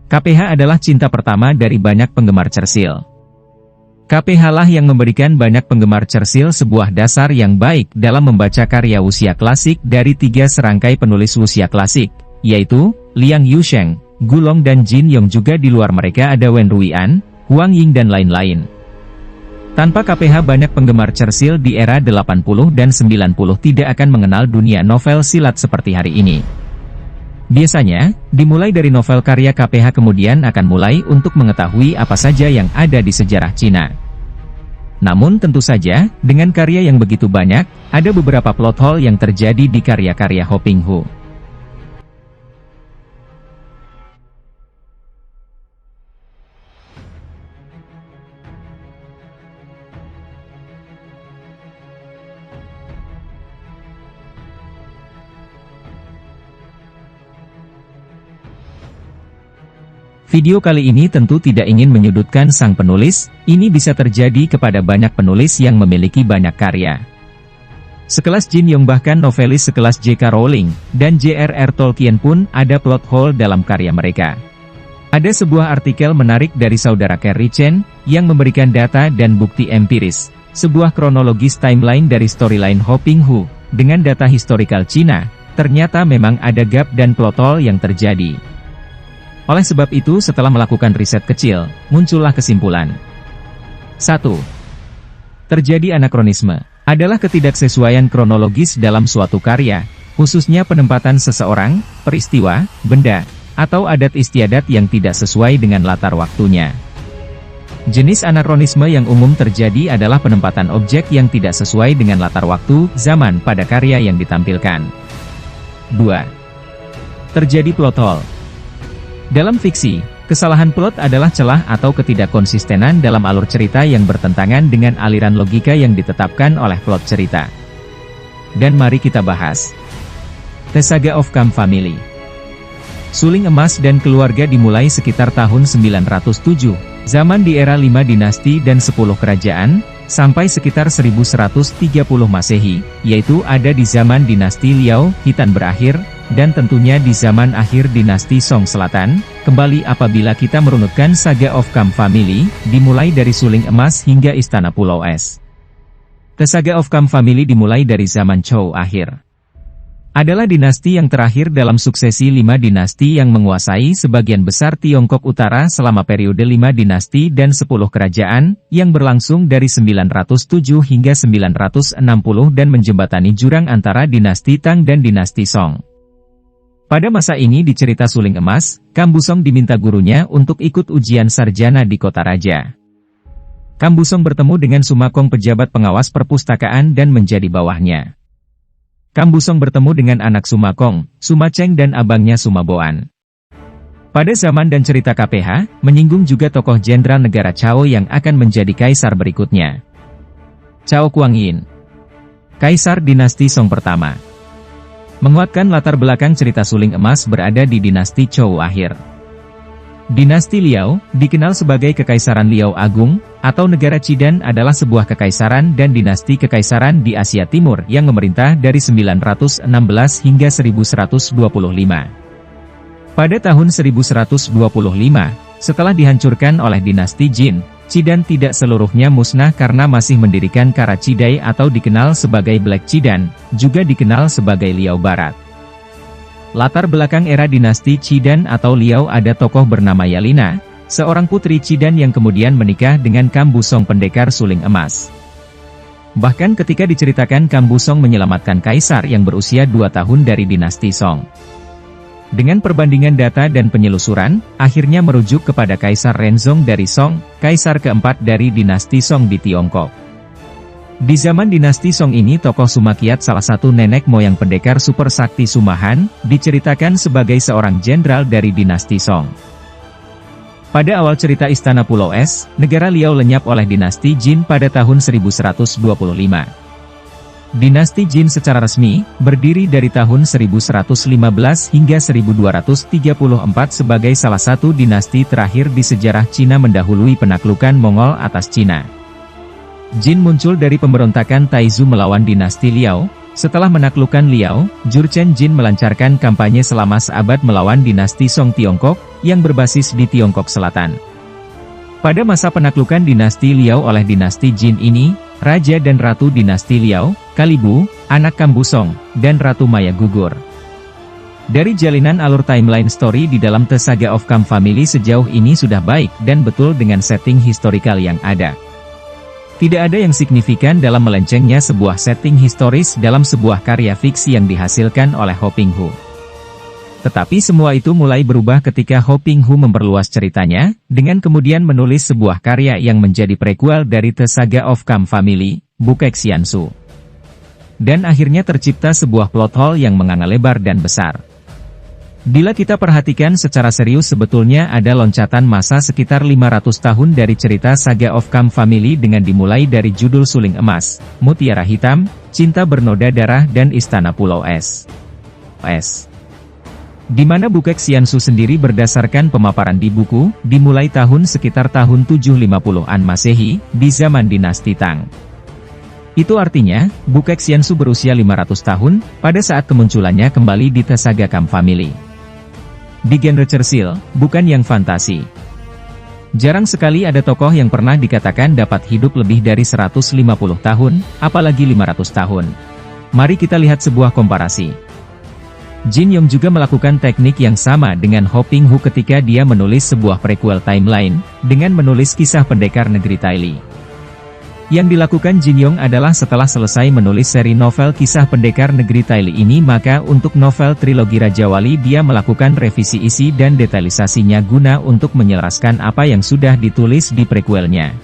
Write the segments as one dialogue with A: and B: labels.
A: KPH adalah cinta pertama dari banyak penggemar Churchill. KPH lah yang memberikan banyak penggemar Churchill sebuah dasar yang baik dalam membaca karya wuxia klasik dari 3 serangkai penulis wuxia klasik, yaitu Liang Yusheng, Gulong dan Jin Yong. Juga di luar mereka ada Wen Ruian, Huang Ying dan lain-lain. Tanpa KPH banyak penggemar Churchill di era 80 dan 90 tidak akan mengenal dunia novel silat seperti hari ini. Biasanya, dimulai dari novel karya KPH kemudian akan mulai untuk mengetahui apa saja yang ada di sejarah Cina. Namun tentu saja, dengan karya yang begitu banyak, ada beberapa plot hole yang terjadi di karya-karya Ho Pinghu. Video kali ini tentu tidak ingin menyudutkan sang penulis, ini bisa terjadi kepada banyak penulis yang memiliki banyak karya. Sekelas Jin Yong bahkan novelis sekelas J.K. Rowling, dan J.R.R. Tolkien pun ada plot hole dalam karya mereka. Ada sebuah artikel menarik dari saudara Kerry Chen, yang memberikan data dan bukti empiris, sebuah kronologis timeline dari storyline Ho Pinghu, dengan data historikal Cina, ternyata memang ada gap dan plot hole yang terjadi. Oleh sebab itu setelah melakukan riset kecil, muncullah kesimpulan. 1. Terjadi anakronisme, adalah ketidaksesuaian kronologis dalam suatu karya, khususnya penempatan seseorang, peristiwa, benda, atau adat istiadat yang tidak sesuai dengan latar waktunya. Jenis anakronisme yang umum terjadi adalah penempatan objek yang tidak sesuai dengan latar waktu, zaman pada karya yang ditampilkan. 2. Terjadi plot hole. Dalam fiksi, kesalahan plot adalah celah atau ketidakkonsistenan dalam alur cerita yang bertentangan dengan aliran logika yang ditetapkan oleh plot cerita. Dan mari kita bahas. The Saga of Kam Family. Suling Emas dan Keluarga dimulai sekitar tahun 907, zaman di era 5 dinasti dan 10 kerajaan, sampai sekitar 1130 Masehi, yaitu ada di zaman dinasti Liao, Khitan berakhir, dan tentunya di zaman akhir dinasti Song Selatan, kembali apabila kita merunutkan Saga of Kam Family, dimulai dari Suling Emas hingga Istana Pulau Es. The Saga of Kam Family dimulai dari zaman Zhou akhir. Adalah dinasti yang terakhir dalam suksesi 5 dinasti yang menguasai sebagian besar Tiongkok Utara selama periode 5 dinasti dan 10 kerajaan, yang berlangsung dari 907 hingga 960 dan menjembatani jurang antara dinasti Tang dan dinasti Song. Pada masa ini di cerita Suling Emas, Kam Busong diminta gurunya untuk ikut ujian sarjana di kota raja. Kam Busong bertemu dengan Sumakong pejabat pengawas perpustakaan dan menjadi bawahnya. Kam Busong bertemu dengan anak Sumakong, Sumaceng dan abangnya Sumaboan. Pada zaman dan cerita KPH, menyinggung juga tokoh jenderal negara Cao yang akan menjadi kaisar berikutnya. Cao Kuangyin, kaisar dinasti Song pertama. Menguatkan latar belakang cerita Suling Emas berada di dinasti Zhou akhir. Dinasti Liao, dikenal sebagai Kekaisaran Liao Agung, atau negara Qidan adalah sebuah kekaisaran dan dinasti kekaisaran di Asia Timur yang memerintah dari 916 hingga 1125. Pada tahun 1125, setelah dihancurkan oleh dinasti Jin, Qidan tidak seluruhnya musnah karena masih mendirikan Kara Cidai atau dikenal sebagai Black Qidan, juga dikenal sebagai Liao Barat. Latar belakang era dinasti Qidan atau Liao ada tokoh bernama Yalina, seorang putri Qidan yang kemudian menikah dengan Kam Busong pendekar Suling Emas. Bahkan ketika diceritakan Kam Busong menyelamatkan kaisar yang berusia 2 tahun dari dinasti Song. Dengan perbandingan data dan penyelusuran, akhirnya merujuk kepada Kaisar Renzong dari Song, kaisar keempat dari dinasti Song di Tiongkok. Di zaman dinasti Song ini tokoh Sumakiat salah satu nenek moyang pendekar super sakti Sumahan, diceritakan sebagai seorang jenderal dari dinasti Song. Pada awal cerita Istana Pulau Es, negara Liao lenyap oleh dinasti Jin pada tahun 1125. Dinasti Jin secara resmi, berdiri dari tahun 1115 hingga 1234 sebagai salah satu dinasti terakhir di sejarah Cina mendahului penaklukan Mongol atas Cina. Jin muncul dari pemberontakan Taizu melawan dinasti Liao, Setelah menaklukkan Liao, Jurchen Jin melancarkan kampanye selama seabad melawan dinasti Song Tiongkok, yang berbasis di Tiongkok Selatan. Pada masa penaklukan dinasti Liao oleh dinasti Jin ini, Raja dan Ratu dinasti Liao, Kalibu, anak Kambusong, dan Ratu Maya gugur. Dari jalinan alur timeline story di dalam The Saga of Kam Family sejauh ini sudah baik dan betul dengan setting historikal yang ada. Tidak ada yang signifikan dalam melencengnya sebuah setting historis dalam sebuah karya fiksi yang dihasilkan oleh Ho Ping Hu. Tetapi semua itu mulai berubah ketika Ho Ping Hu memperluas ceritanya, dengan kemudian menulis sebuah karya yang menjadi prequel dari The Saga of Kam Family, Bukek Xiansu. Dan akhirnya tercipta sebuah plot hole yang menganga lebar dan besar. Bila kita perhatikan secara serius sebetulnya ada loncatan masa sekitar 500 tahun dari cerita Saga of Kam Family dengan dimulai dari judul Suling Emas, Mutiara Hitam, Cinta Bernoda Darah dan Istana Pulau Es. Di mana Bukek Xiansu sendiri berdasarkan pemaparan di buku, dimulai tahun sekitar tahun 750-an Masehi, di zaman dinasti Tang. Itu artinya, Bukek Xiansu berusia 500 tahun, pada saat kemunculannya kembali di The Saga Kam Family. Di genre Churchill, bukan yang fantasi. Jarang sekali ada tokoh yang pernah dikatakan dapat hidup lebih dari 150 tahun, apalagi 500 tahun. Mari kita lihat sebuah komparasi. Jin Yong juga melakukan teknik yang sama dengan Ho Ping Hu ketika dia menulis sebuah prequel timeline, dengan menulis kisah pendekar negeri Taili. Yang dilakukan Jin Yong adalah setelah selesai menulis seri novel kisah pendekar negeri Taili ini maka untuk novel trilogi Raja Wali dia melakukan revisi isi dan detailisasinya guna untuk menyelaraskan apa yang sudah ditulis di prequelnya.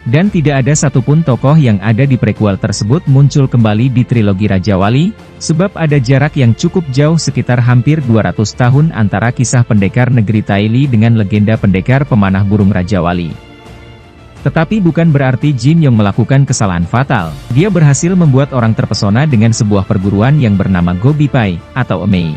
A: Dan tidak ada satupun tokoh yang ada di prequel tersebut muncul kembali di trilogi Raja Wali, sebab ada jarak yang cukup jauh sekitar hampir 200 tahun antara kisah pendekar negeri Taili dengan legenda pendekar pemanah burung Raja Wali. Tetapi bukan berarti Jin Yong melakukan kesalahan fatal, dia berhasil membuat orang terpesona dengan sebuah perguruan yang bernama Gobi Pai, atau Emei.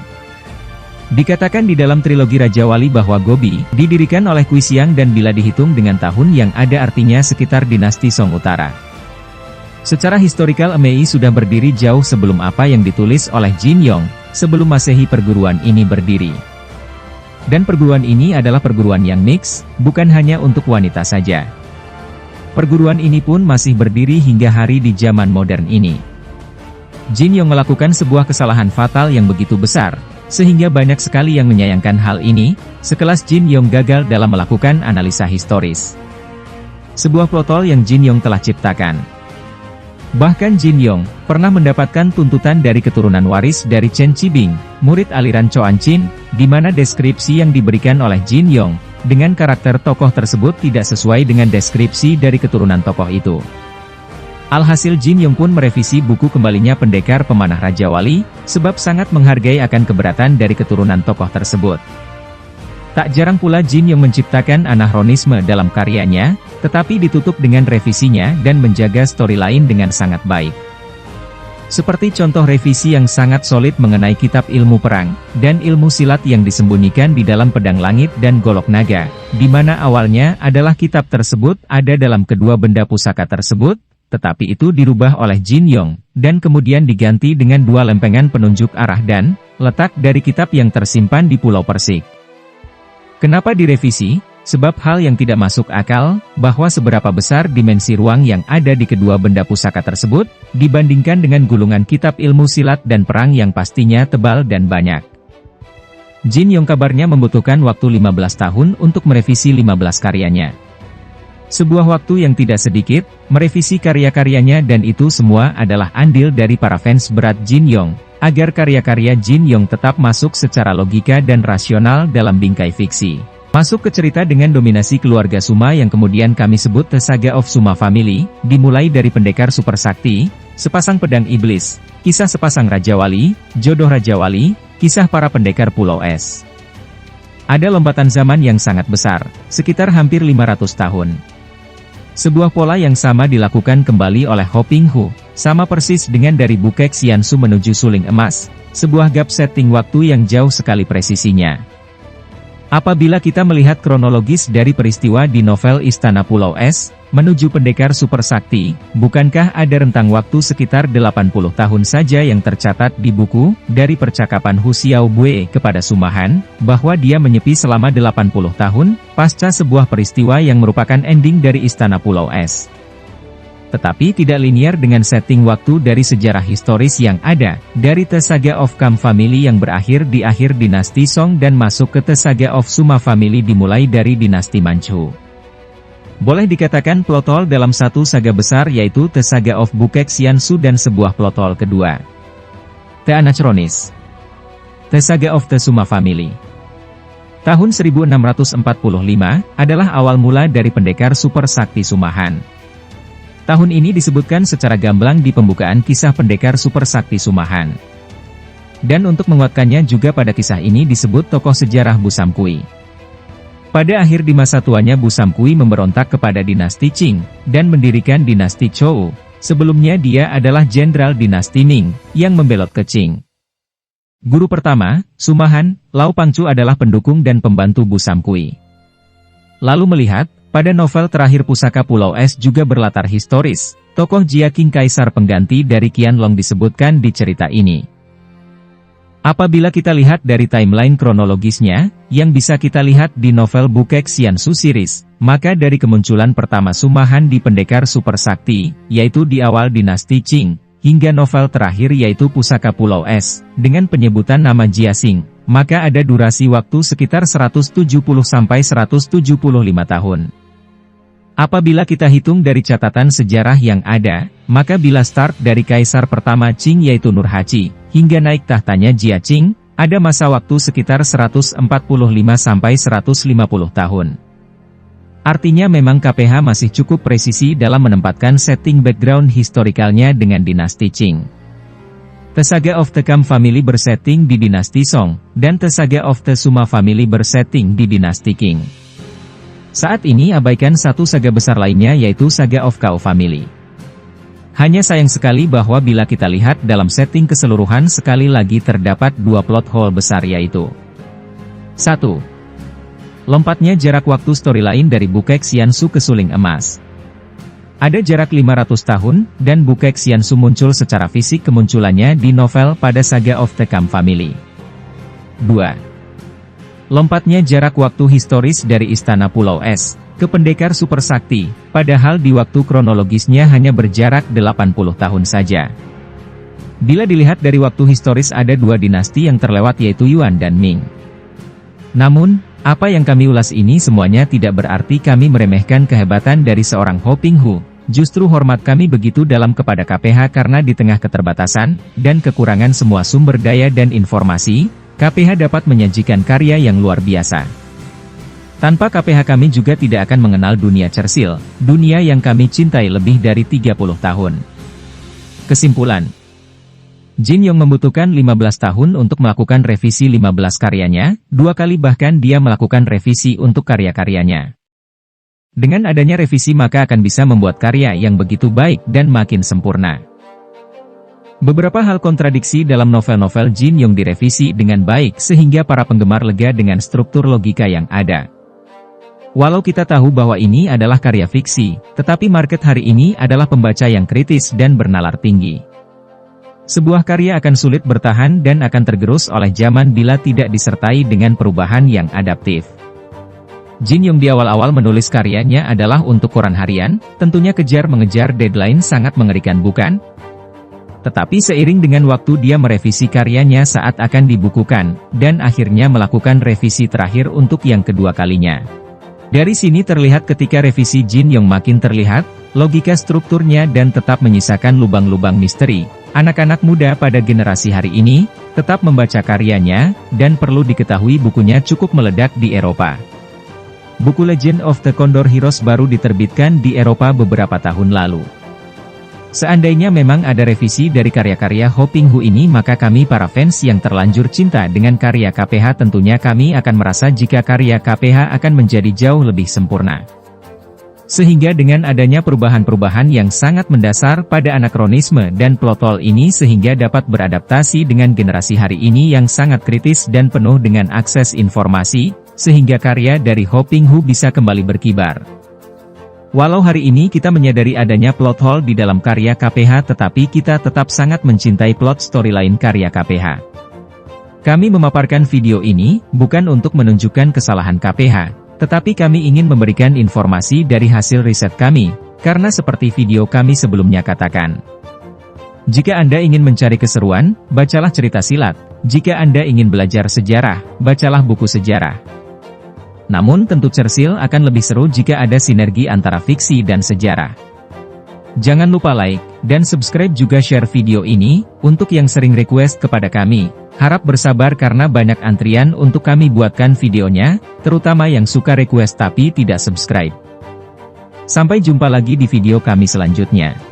A: Dikatakan di dalam trilogi Raja Wali bahwa Gobi, didirikan oleh Kui Xiang dan bila dihitung dengan tahun yang ada artinya sekitar dinasti Song Utara. Secara historikal Emei sudah berdiri jauh sebelum apa yang ditulis oleh Jin Yong, sebelum Masehi perguruan ini berdiri. Dan perguruan ini adalah perguruan yang mix, bukan hanya untuk wanita saja. Perguruan ini pun masih berdiri hingga hari di zaman modern ini. Jin Yong melakukan sebuah kesalahan fatal yang begitu besar, sehingga banyak sekali yang menyayangkan hal ini, sekelas Jin Yong gagal dalam melakukan analisa historis. Sebuah plot hole yang Jin Yong telah ciptakan. Bahkan Jin Yong pernah mendapatkan tuntutan dari keturunan waris dari Chen Qibing, murid aliran Chuan Qin, di mana deskripsi yang diberikan oleh Jin Yong dengan karakter tokoh tersebut tidak sesuai dengan deskripsi dari keturunan tokoh itu. Alhasil Jin Yong pun merevisi buku kembalinya pendekar pemanah Raja Wali, sebab sangat menghargai akan keberatan dari keturunan tokoh tersebut. Tak jarang pula Jin Yong menciptakan anahronisme dalam karyanya, tetapi ditutup dengan revisinya dan menjaga storyline dengan sangat baik. Seperti contoh revisi yang sangat solid mengenai kitab ilmu perang, dan ilmu silat yang disembunyikan di dalam pedang langit dan golok naga, di mana awalnya adalah kitab tersebut ada dalam kedua benda pusaka tersebut, tetapi itu dirubah oleh Jin Yong, dan kemudian diganti dengan dua lempengan penunjuk arah dan letak dari kitab yang tersimpan di Pulau Persik. Kenapa direvisi? Sebab hal yang tidak masuk akal, bahwa seberapa besar dimensi ruang yang ada di kedua benda pusaka tersebut, dibandingkan dengan gulungan kitab ilmu silat dan perang yang pastinya tebal dan banyak. Jin Yong kabarnya membutuhkan waktu 15 tahun untuk merevisi 15 karyanya. Sebuah waktu yang tidak sedikit, merevisi karya-karyanya dan itu semua adalah andil dari para fans berat Jin Yong, agar karya-karya Jin Yong tetap masuk secara logika dan rasional dalam bingkai fiksi. Masuk ke cerita dengan dominasi keluarga Suma yang kemudian kami sebut The Saga of Suma Family, dimulai dari pendekar super sakti, sepasang pedang iblis, kisah sepasang Raja Wali, jodoh Raja Wali, kisah para pendekar Pulau Es. Ada lompatan zaman yang sangat besar, sekitar hampir 500 tahun. Sebuah pola yang sama dilakukan kembali oleh Ho Ping Hu, sama persis dengan dari Bukek Xiansu menuju Suling Emas, sebuah gap setting waktu yang jauh sekali presisinya. Apabila kita melihat kronologis dari peristiwa di novel Istana Pulau Es, menuju Pendekar Super Sakti, bukankah ada rentang waktu sekitar 80 tahun saja yang tercatat di buku, dari percakapan Hu Xiaobue kepada Sumahan, bahwa dia menyepi selama 80 tahun, pasca sebuah peristiwa yang merupakan ending dari Istana Pulau Es. Tetapi tidak linear dengan setting waktu dari sejarah historis yang ada, dari The Saga of Kam Family yang berakhir di akhir dinasti Song dan masuk ke The Saga of Suma Family dimulai dari dinasti Manchu. Boleh dikatakan plot hole dalam satu saga besar yaitu The Saga of Bukek Xiansu dan sebuah plot hole kedua. The Anachronis. The Saga of the Suma Family. Tahun 1645 adalah awal mula dari Pendekar Super Sakti Sumahan. Tahun ini disebutkan secara gamblang di pembukaan kisah Pendekar Super Sakti Sumahan. Dan untuk menguatkannya juga pada kisah ini disebut tokoh sejarah Bu Samkui. Pada akhir di masa tuanya Bu Samkui memberontak kepada dinasti Qing, dan mendirikan dinasti Chou. Sebelumnya dia adalah jenderal dinasti Ming, yang membelot ke Qing. Guru pertama, Sumahan, Lau Pangcu adalah pendukung dan pembantu Bu Samkui. Lalu melihat, pada novel terakhir Pusaka Pulau Es juga berlatar historis, tokoh Jia Qing kaisar pengganti dari Qianlong disebutkan di cerita ini. Apabila kita lihat dari timeline kronologisnya, yang bisa kita lihat di novel Bukek Xiansu series, maka dari kemunculan pertama Sumahan di Pendekar Super Sakti, yaitu di awal dinasti Qing, hingga novel terakhir yaitu Pusaka Pulau Es, dengan penyebutan nama Jia Xing, maka ada durasi waktu sekitar 170-175 tahun. Apabila kita hitung dari catatan sejarah yang ada, maka bila start dari kaisar pertama Qing yaitu Nurhaci, hingga naik tahtanya Jia Qing, ada masa waktu sekitar 145-150 tahun. Artinya memang KPH masih cukup presisi dalam menempatkan setting background historikalnya dengan dinasti Qing. The Saga of the Kam Family bersetting di dinasti Song, dan The Saga of the Suma Family bersetting di dinasti Qing. Saat ini abaikan satu saga besar lainnya yaitu Saga of Cao Family. Hanya sayang sekali bahwa bila kita lihat dalam setting keseluruhan sekali lagi terdapat dua plot hole besar yaitu 1. Lompatnya jarak waktu storyline dari Bukek Xiansu ke Suling Emas. Ada jarak 500 tahun, dan Bukek Xiansu muncul secara fisik kemunculannya di novel pada Saga of the Kam Family. 2. Lompatnya jarak waktu historis dari Istana Pulau Es ke Pendekar Super Sakti, padahal di waktu kronologisnya hanya berjarak 80 tahun saja. Bila dilihat dari waktu historis ada dua dinasti yang terlewat yaitu Yuan dan Ming. Namun, apa yang kami ulas ini semuanya tidak berarti kami meremehkan kehebatan dari seorang Ho Pinghu. Justru hormat kami begitu dalam kepada KPH karena di tengah keterbatasan dan kekurangan semua sumber daya dan informasi, KPH dapat menyajikan karya yang luar biasa. Tanpa KPH kami juga tidak akan mengenal dunia Cersil, dunia yang kami cintai lebih dari 30 tahun. Kesimpulan, Jin Yong membutuhkan 15 tahun untuk melakukan revisi 15 karyanya, 2 kali bahkan dia melakukan revisi untuk karya-karyanya. Dengan adanya revisi maka akan bisa membuat karya yang begitu baik dan makin sempurna. Beberapa hal kontradiksi dalam novel-novel Jin Yong direvisi dengan baik sehingga para penggemar lega dengan struktur logika yang ada. Walau kita tahu bahwa ini adalah karya fiksi, tetapi market hari ini adalah pembaca yang kritis dan bernalar tinggi. Sebuah karya akan sulit bertahan dan akan tergerus oleh zaman bila tidak disertai dengan perubahan yang adaptif. Jin Yong di awal-awal menulis karyanya adalah untuk koran harian, tentunya mengejar deadline sangat mengerikan bukan? Tetapi seiring dengan waktu dia merevisi karyanya saat akan dibukukan, dan akhirnya melakukan revisi terakhir untuk yang kedua kalinya. Dari sini terlihat ketika revisi Jin Yong makin terlihat, logika strukturnya dan tetap menyisakan lubang-lubang misteri. Anak-anak muda pada generasi hari ini, tetap membaca karyanya, dan perlu diketahui bukunya cukup meledak di Eropa. Buku Legend of the Condor Heroes baru diterbitkan di Eropa beberapa tahun lalu. Seandainya memang ada revisi dari karya-karya Ho Pinghu ini maka kami para fans yang terlanjur cinta dengan karya KPH tentunya kami akan merasa jika karya KPH akan menjadi jauh lebih sempurna. Sehingga dengan adanya perubahan-perubahan yang sangat mendasar pada anakronisme dan plot hole ini sehingga dapat beradaptasi dengan generasi hari ini yang sangat kritis dan penuh dengan akses informasi, sehingga karya dari Ho Ping Hu bisa kembali berkibar. Walau hari ini kita menyadari adanya plot hole di dalam karya KPH, tetapi kita tetap sangat mencintai plot storyline karya KPH. Kami memaparkan video ini, bukan untuk menunjukkan kesalahan KPH, tetapi kami ingin memberikan informasi dari hasil riset kami, karena seperti video kami sebelumnya katakan. Jika Anda ingin mencari keseruan, bacalah cerita silat. Jika Anda ingin belajar sejarah, bacalah buku sejarah. Namun tentu Churchill akan lebih seru jika ada sinergi antara fiksi dan sejarah. Jangan lupa like, dan subscribe juga share video ini, untuk yang sering request kepada kami. Harap bersabar karena banyak antrian untuk kami buatkan videonya, terutama yang suka request tapi tidak subscribe. Sampai jumpa lagi di video kami selanjutnya.